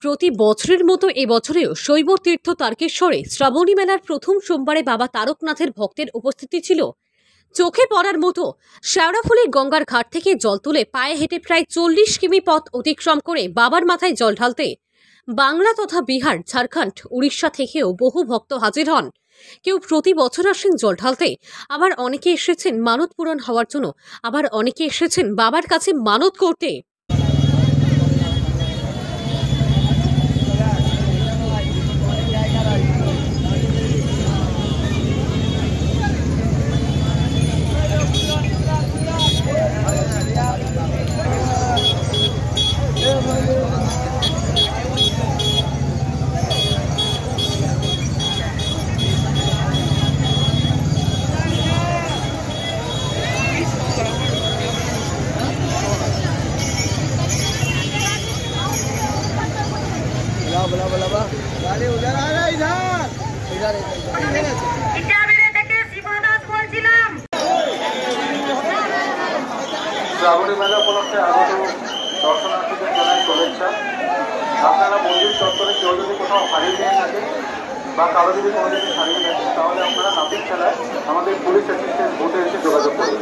প্রতি বছরের মতো এবছরেও শৈব তীর্থ তারকেশ্বরে শ্রাবণী মেলার প্রথম সোমবারে বাবা তারকনাথের ভক্তের উপস্থিতি ছিল চোখে পড়ার মতো। শেওড়াফুলি গঙ্গার ঘাট থেকে জল তুলে পায়ে হেঁটে প্রায় 40 কিমি পথ অতিক্রম করে বাবার মাথায় জল ঢালতে বাংলা তথা বিহার, ঝাড়খণ্ড, উড়িষ্যা থেকেও বহু ভক্ত হাজির হন। কেউ প্রতি বছর আসেন জল ঢালতে, আবার অনেকে এসেছেন মানত পূরণ হওয়ার জন্য, আবার অনেকে এসেছেন বাবার কাছে মানত করতে। শ্রাবণী মেলা উপলক্ষে আগত দর্শনার্থীদের জানাই শুভেচ্ছা। আপনারা মন্দির চত্বরে কেউ যদি কোথাও হারিয়ে নিয়ে থাকেন বা কারো যদি কোনো জিনিস হারিয়ে থাকেন, তাহলে আপনারা নাপিত খেলায় আমাদের পুলিশ অ্যাসিস্ট্যান্ট বুথে এসে যোগাযোগ করুন।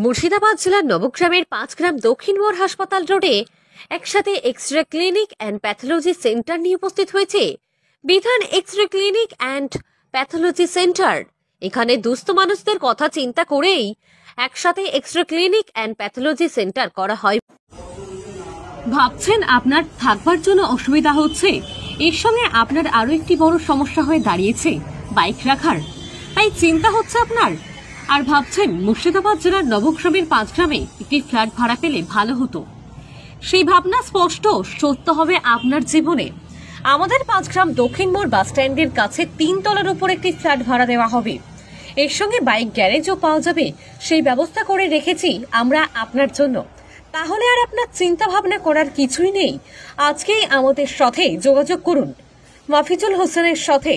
মুর্শিদাবাদ জেলার নবগ্রামের 5 গ্রাম দক্ষিণ মোড় হাসপাতাল রোডে একসাথে X-ray clinic and pathology centre নিয়ে উপস্থিত হয়েছে Bidhan X-ray clinic and pathology centre. এখানে দুস্থ মানুষদের কথা চিন্তা করেই একসাথে X-ray clinic and pathology centre করা হয়। ভাবছেন আপনার থাকবার জন্য অসুবিধা হচ্ছে, এর সঙ্গে আপনার আরো একটি বড় সমস্যা হয়ে দাঁড়িয়েছে বাইক রাখার, তাই চিন্তা হচ্ছে আপনার, আর ভাবছেন মুর্শিদাবাদ জেলার নবগ্রামের 5 গ্রামে একটি ফ্ল্যাট ভাড়া পেলে ভালো হতো। সেই ভাবনা স্পষ্ট সত্য হবে আপনার জীবনে। আমাদের 5 গ্রাম দক্ষিণ মোড় বাস স্ট্যান্ডের কাছে 3 তলার উপর একটি ফ্ল্যাট ভাড়া দেওয়া হবে। এর সঙ্গে বাইক গ্যারেজও পাওয়া যাবে, সেই ব্যবস্থা করে রেখেছি আমরা আপনার জন্য। তাহলে আর আপনার চিন্তা ভাবনা করার কিছুই নেই, আজকেই আমাদের সাথে যোগাযোগ করুন মাফিজুল হোসেনের সাথে।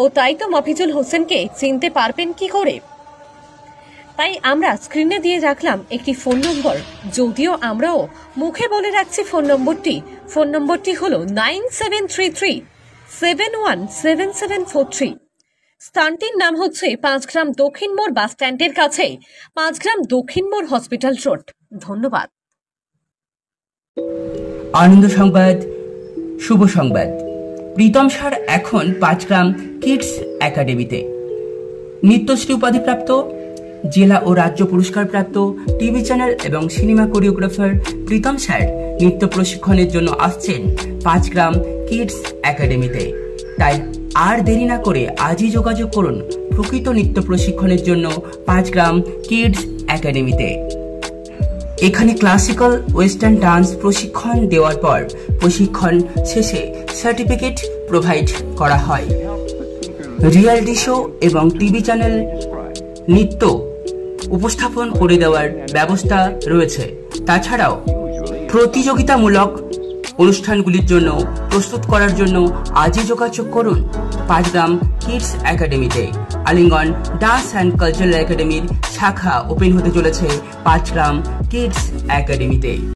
ও তাই তো মাফিজুল হোসেনকে চিনতে পারবেন কি করে, তাই আমরা স্ক্রিনে দিয়ে রাখলাম একটি ফোন নম্বর, যদিও আমরাও মুখে বলে রাখছি ফোন নম্বরটি হলো 9733717743। স্থানটির নাম হচ্ছে 5 গ্রাম দক্ষিণ মোড় বাস স্ট্যান্ডের কাছে 5 গ্রাম দক্ষিণ মোড় হসপিটাল রোড। ধন্যবাদ। আনন্দ সংবাদ, শুভ সংবাদ। প্রীতম স্যার এখন 5 গ্রাম কিডস একাডেমিতে। নিত্যশ্রী উপাধিপ্রাপ্ত, জেলা ও রাজ্য পুরস্কার প্রাপ্ত টিভি চ্যানেল এবং সিনেমা কোরিওগ্রাফার প্রীতম স্যার নৃত্য প্রশিক্ষণের জন্য আসছেন 5 গ্রাম কিডস একাডেমিতে। তাই আর দেরি না করে আজই যোগাযোগ করুন প্রকৃত নৃত্য প্রশিক্ষণের জন্য 5 গ্রাম কিডস একাডেমিতে। এখানে ক্লাসিক্যাল ওয়েস্টার্ন ডান্স প্রশিক্ষণ দেওয়ার পর প্রশিক্ষণ শেষে সার্টিফিকেট প্রোভাইড করা হয়। রিয়ালিটি শো এবং টিভি চ্যানেল নৃত্য উপস্থাপন করে দেওয়ার ব্যবস্থা রয়েছে। তাছাড়াও প্রতিযোগিতামূলক অনুষ্ঠানগুলির জন্য প্রস্তুত করার জন্য আজই যোগাযোগ করুন 5 গ্রাম কিডস একাডেমিতে। আলিঙ্গন ডান্স অ্যান্ড কালচারাল একাডেমির শাখা ওপেন হতে চলেছে 5 গ্রাম কিডস একাডেমিতে।